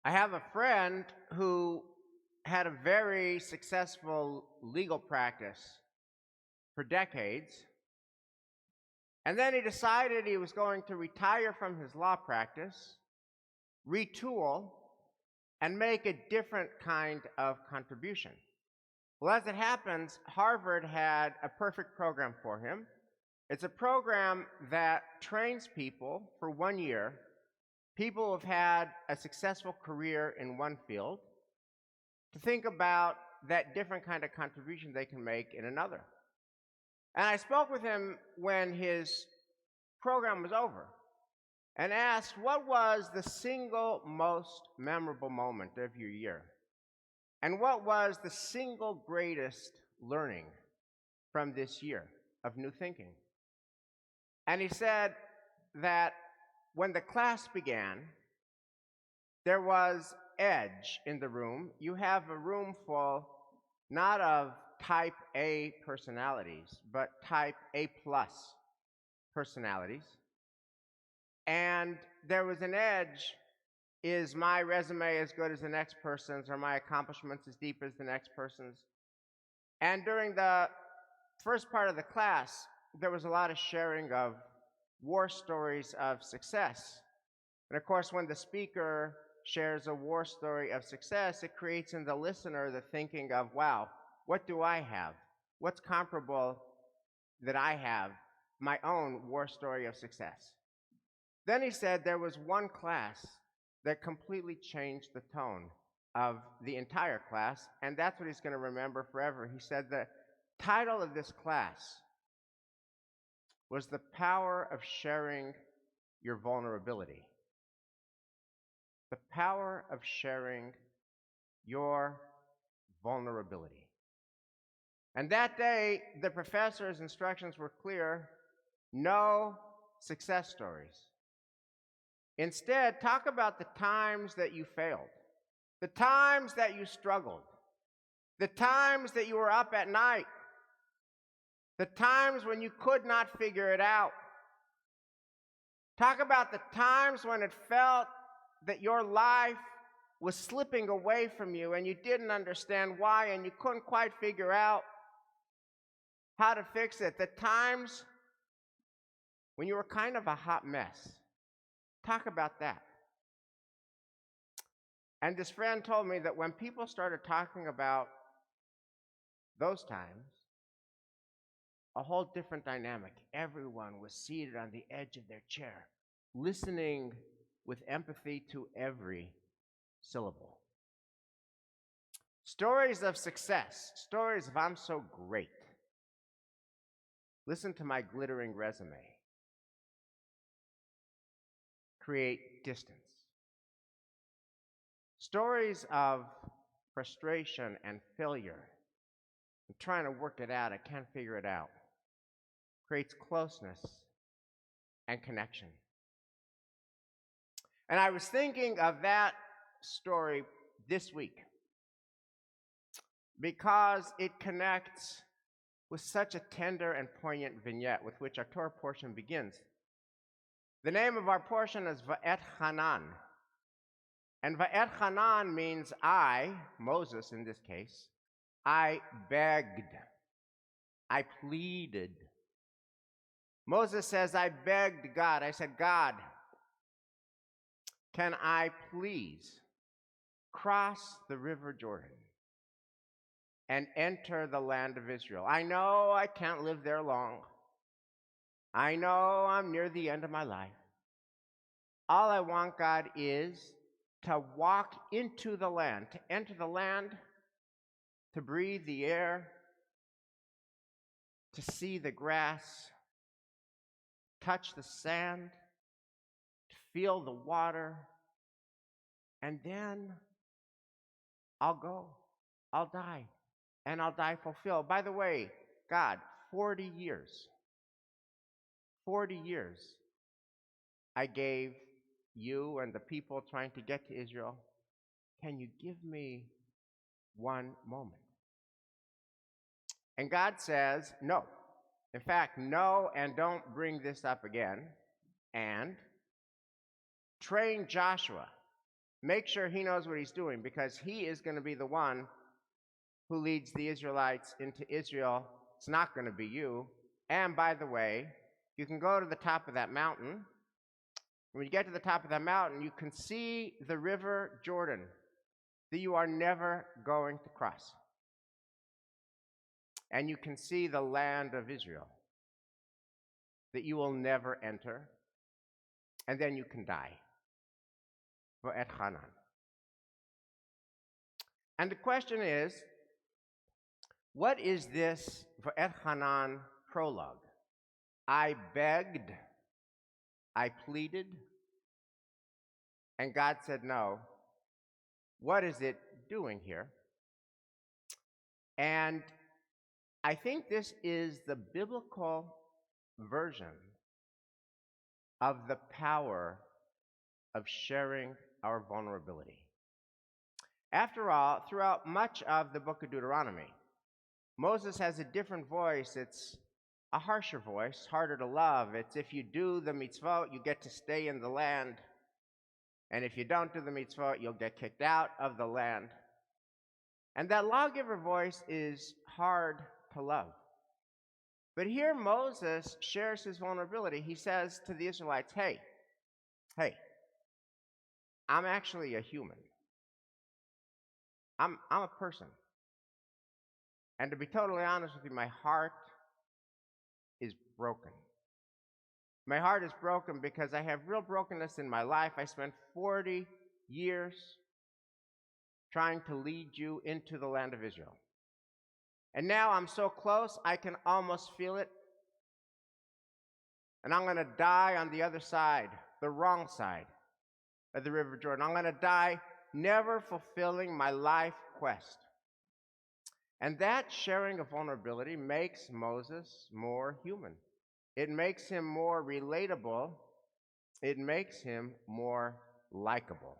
I have a friend who had a very successful legal practice for decades, and then he decided he was going to retire from his law practice, retool, and make a different kind of contribution. Well, as it happens, Harvard had a perfect program for him. It's a program that trains people for 1 year, people who have had a successful career in one field, to think about that different kind of contribution they can make in another. And I spoke with him when his program was over and asked, what was the single most memorable moment of your year? And what was the single greatest learning from this year of new thinking? And he said that when the class began, there was edge in the room. You have a room full not of type A personalities, but type A plus personalities. And there was an edge. Is my resume as good as the next person's? Are my accomplishments as deep as the next person's? And during the first part of the class, there was a lot of sharing of war stories of success. And of course, when the speaker shares a war story of success, it creates in the listener the thinking of, wow, what do I have? What's comparable that I have? My own war story of success. Then he said there was one class that completely changed the tone of the entire class, and that's what he's going to remember forever. He said the title of this class was The Power of Sharing Your Vulnerability. The power of sharing your vulnerability. And that day, the professor's instructions were clear: no success stories. Instead, talk about the times that you failed, the times that you struggled, the times that you were up at night, the times when you could not figure it out. Talk about the times when it felt that your life was slipping away from you and you didn't understand why and you couldn't quite figure out how to fix it. The times when you were kind of a hot mess. Talk about that. And this friend told me that when people started talking about those times, a whole different dynamic. Everyone was seated on the edge of their chair, listening with empathy to every syllable. Stories of success, stories of I'm so great. Listen to my glittering resume. Create distance. Stories of frustration and failure. I'm trying to work it out, I can't figure it out. Creates closeness and connection. And I was thinking of that story this week because it connects with such a tender and poignant vignette with which our Torah portion begins. The name of our portion is Va'et Hanan. And Va'et Hanan means I, Moses in this case, I begged, I pleaded. Moses says, I begged God. I said, God, can I please cross the river Jordan and enter the land of Israel? I know I can't live there long. I know I'm near the end of my life. All I want, God, is to walk into the land, to enter the land, to breathe the air, to see the grass, touch the sand, to feel the water, and then I'll go, I'll die, and I'll die fulfilled. By the way, God, 40 years I gave you and the people trying to get to Israel. Can you give me one moment? And God says, no. In fact, no, and don't bring this up again. And train Joshua make sure he knows what he's doing, because he is going to be the one who leads the Israelites into Israel. It's not going to be you. And by the way, you can go to the top of that mountain. When you get to the top of that mountain, you can see the river Jordan that you are never going to cross. And you can see the land of Israel that you will never enter. And then you can die. V'et Hanan. And the question is, what is this V'et Hanan prologue? I begged, I pleaded, and God said no. What is it doing here? And I think this is the biblical version of the power of sharing our vulnerability. After all, throughout much of the book of Deuteronomy, Moses has a different voice. It's a harsher voice, harder to love. It's if you do the mitzvot, you get to stay in the land. And if you don't do the mitzvot, you'll get kicked out of the land. And that lawgiver voice is hard to love. But here Moses shares his vulnerability. He says to the Israelites, hey, I'm actually a human. I'm a person. And to be totally honest with you, my heart is broken. My heart is broken because I have real brokenness in my life. I spent 40 years trying to lead you into the land of Israel. And now I'm so close, I can almost feel it. And I'm going to die on the other side, the wrong side of the River Jordan. I'm going to die never fulfilling my life quest. And that sharing of vulnerability makes Moses more human. It makes him more relatable. It makes him more likable.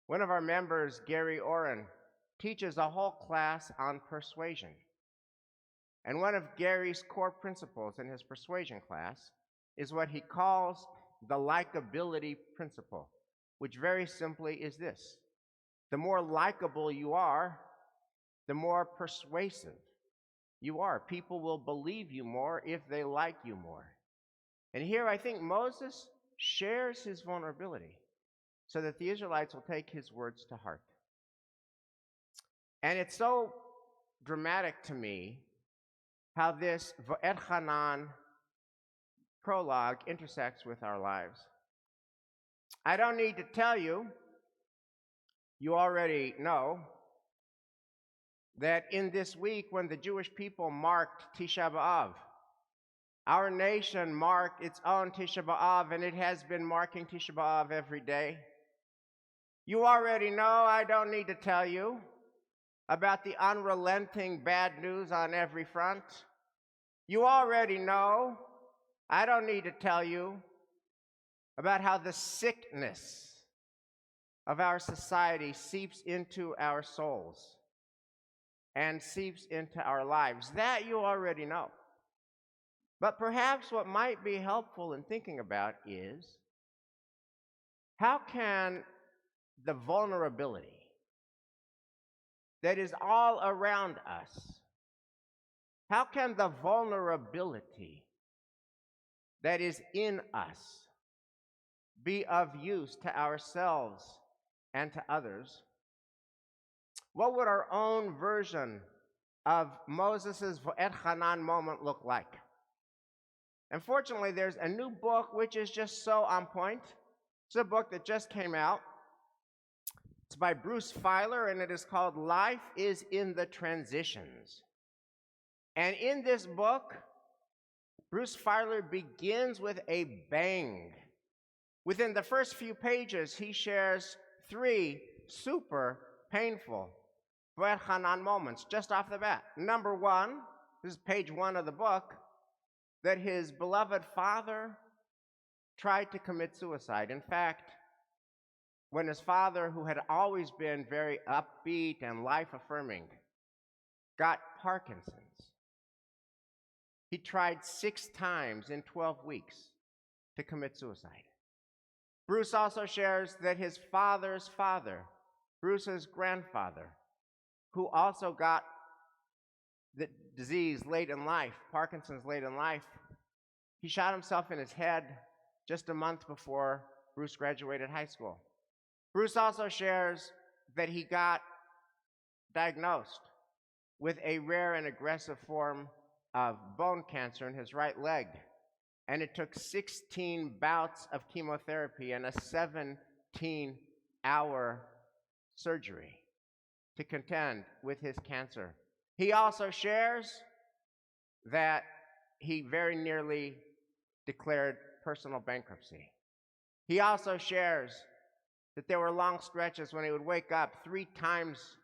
One of our members, Gary Oren, teaches a whole class on persuasion. And one of Gary's core principles in his persuasion class is what he calls the likability principle, which very simply is this: the more likable you are, the more persuasive you are. People will believe you more if they like you more. And here I think Moses shares his vulnerability so that the Israelites will take his words to heart. And it's so dramatic to me how this V'et Hanan prologue intersects with our lives. I don't need to tell you, you already know, that in this week when the Jewish people marked Tisha B'Av, our nation marked its own Tisha B'Av, and it has been marking Tisha B'Av every day. You already know, I don't need to tell you, about the unrelenting bad news on every front. You already know, I don't need to tell you, about how the sickness of our society seeps into our souls and seeps into our lives. That you already know. But perhaps what might be helpful in thinking about is, how can the vulnerability that is all around us, how can the vulnerability that is in us be of use to ourselves and to others? What would our own version of Moses' V'et Hanan moment look like? And fortunately, there's a new book which is just so on point. It's a book that just came out. It's by Bruce Feiler, and it is called Life is in the Transitions. And in this book, Bruce Feiler begins with a bang. Within the first few pages, he shares 3 super painful V'et Hanan moments just off the bat. Number 1, this is page 1 of the book, that his beloved father tried to commit suicide. In fact, when his father, who had always been very upbeat and life-affirming, got Parkinson's, he tried 6 times in 12 weeks to commit suicide. Bruce also shares that his father's father, Bruce's grandfather, who also got the disease late in life, Parkinson's late in life, he shot himself in his head just a month before Bruce graduated high school. Bruce also shares that he got diagnosed with a rare and aggressive form of bone cancer in his right leg. And it took 16 bouts of chemotherapy and a 17-hour surgery to contend with his cancer. He also shares that he very nearly declared personal bankruptcy. He also shares that there were long stretches when he would wake up 3 times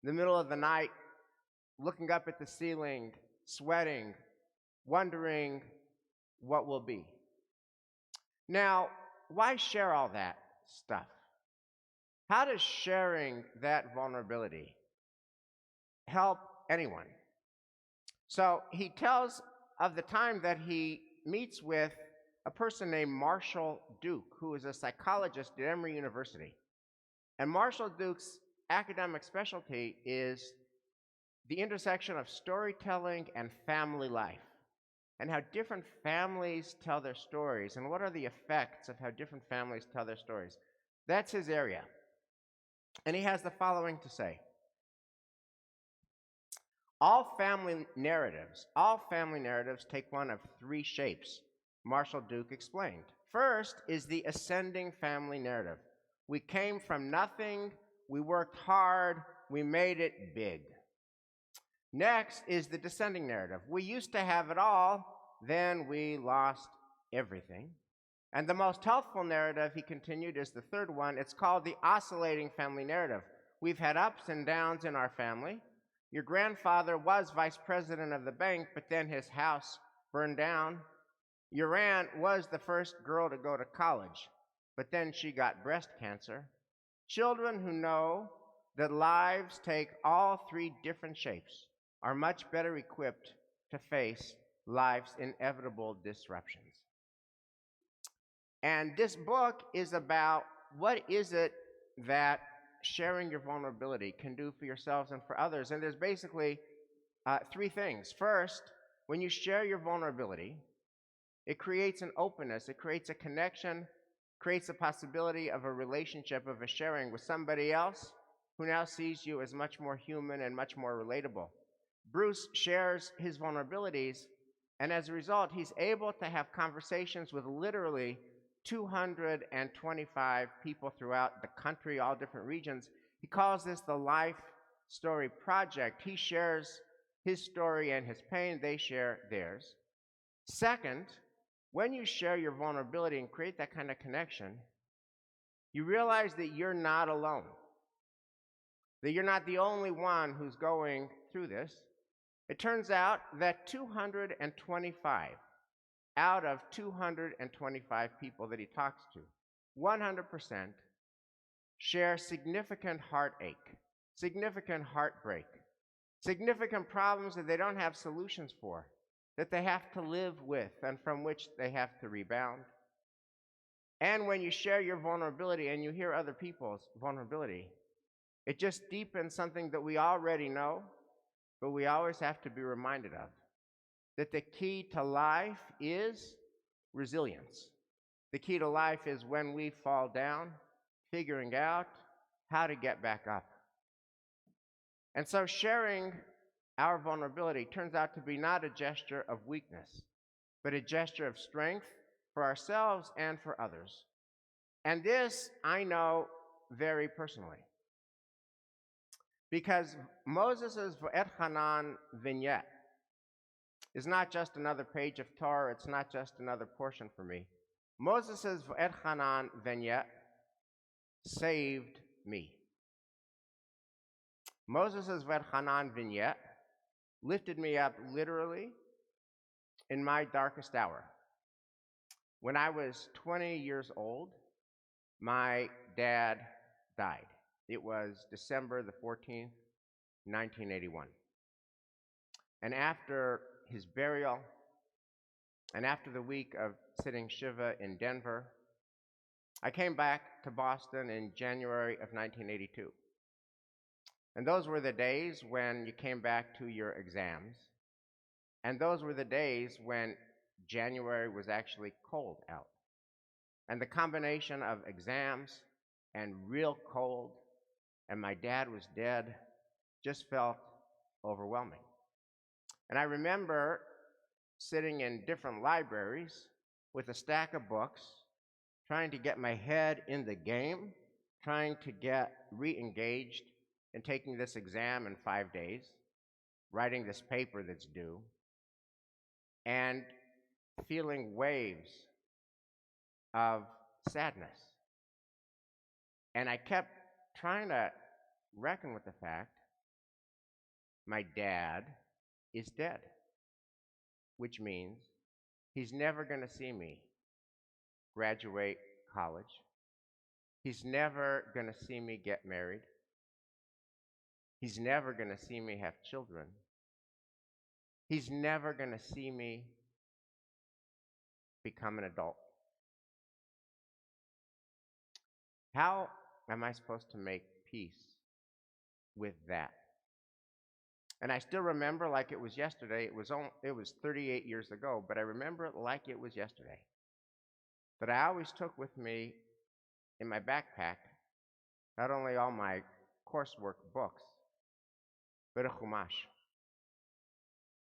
in the middle of the night, looking up at the ceiling, sweating, wondering what will be. Now, why share all that stuff? How does sharing that vulnerability help anyone? So he tells of the time that he meets with a person named Marshall Duke, who is a psychologist at Emory University. And Marshall Duke's academic specialty is the intersection of storytelling and family life, and how different families tell their stories, and what are the effects of how different families tell their stories. That's his area. And he has the following to say. All family narratives take one of 3 shapes, Marshall Duke explained. First is the ascending family narrative. We came from nothing, we worked hard, we made it big. Next is the descending narrative. We used to have it all, then we lost everything. And the most helpful narrative, he continued, is the third one. It's called the oscillating family narrative. We've had ups and downs in our family. Your grandfather was vice president of the bank, but then his house burned down. Your aunt was the first girl to go to college, but then she got breast cancer. Children who know that lives take all 3 different shapes are much better equipped to face life's inevitable disruptions. And this book is about what is it that sharing your vulnerability can do for yourselves and for others. And there's basically 3 things. First, when you share your vulnerability, it creates an openness, it creates a connection, creates a possibility of a relationship, of a sharing with somebody else who now sees you as much more human and much more relatable. Bruce shares his vulnerabilities, and as a result, he's able to have conversations with literally 225 people throughout the country, all different regions. He calls this the Life Story Project. He shares his story and his pain, they share theirs. Second, when you share your vulnerability and create that kind of connection, you realize that you're not alone, that you're not the only one who's going through this. It turns out that 225 out of 225 people that he talks to, 100% share significant heartache, significant heartbreak, significant problems that they don't have solutions for, that they have to live with and from which they have to rebound. And when you share your vulnerability and you hear other people's vulnerability, it just deepens something that we already know, but we always have to be reminded of. That the key to life is resilience. The key to life is when we fall down, figuring out how to get back up. And so sharing our vulnerability turns out to be not a gesture of weakness, but a gesture of strength for ourselves and for others. And this I know very personally. Because Moses' V'et Hanan vignette is not just another page of Torah, it's not just another portion for me. Moses' V'et Hanan vignette saved me. Moses' V'et Hanan vignette lifted me up literally in my darkest hour. When I was 20 years old, my dad died. It was December the 14th, 1981. And after his burial, and after the week of sitting Shiva in Denver, I came back to Boston in January of 1982. And those were the days when you came back to your exams. And those were the days when January was actually cold out. And the combination of exams and real cold and my dad was dead just felt overwhelming. And I remember sitting in different libraries with a stack of books, trying to get my head in the game, trying to get re-engaged in taking this exam in 5 days, writing this paper that's due, and feeling waves of sadness. And I kept trying to reckon with the fact my dad is dead, which means he's never going to see me graduate college. He's never going to see me get married. He's never going to see me have children. He's never going to see me become an adult. How am I supposed to make peace with that? And I still remember like it was yesterday. It was 38 years ago, but I remember it like it was yesterday. That I always took with me in my backpack not only all my coursework books, but a chumash.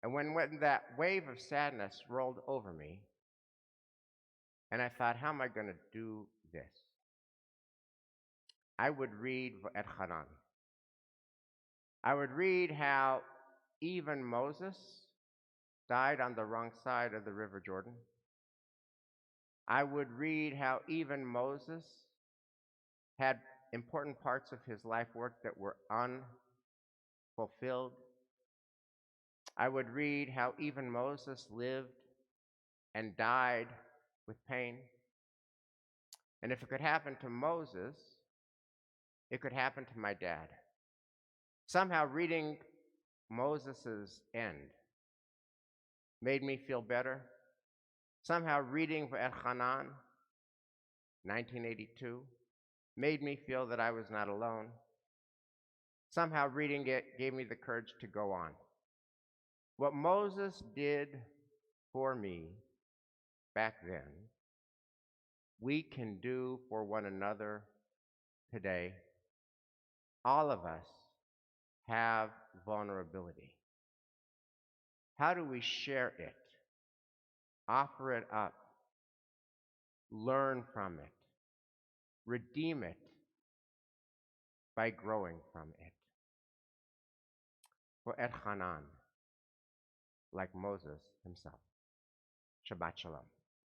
And when that wave of sadness rolled over me, and I thought, how am I going to do this? I would read at Hanan. I would read how even Moses died on the wrong side of the River Jordan. I would read how even Moses had important parts of his life work that were unfulfilled. I would read how even Moses lived and died with pain. And if it could happen to Moses, it could happen to my dad. Somehow reading Moses' end made me feel better. Somehow reading V'et Hanan, 1982, made me feel that I was not alone. Somehow reading it gave me the courage to go on. What Moses did for me back then, we can do for one another today. All of us have vulnerability. How do we share it, offer it up, learn from it, redeem it by growing from it? V'et Hanan, like Moses himself. Shabbat Shalom.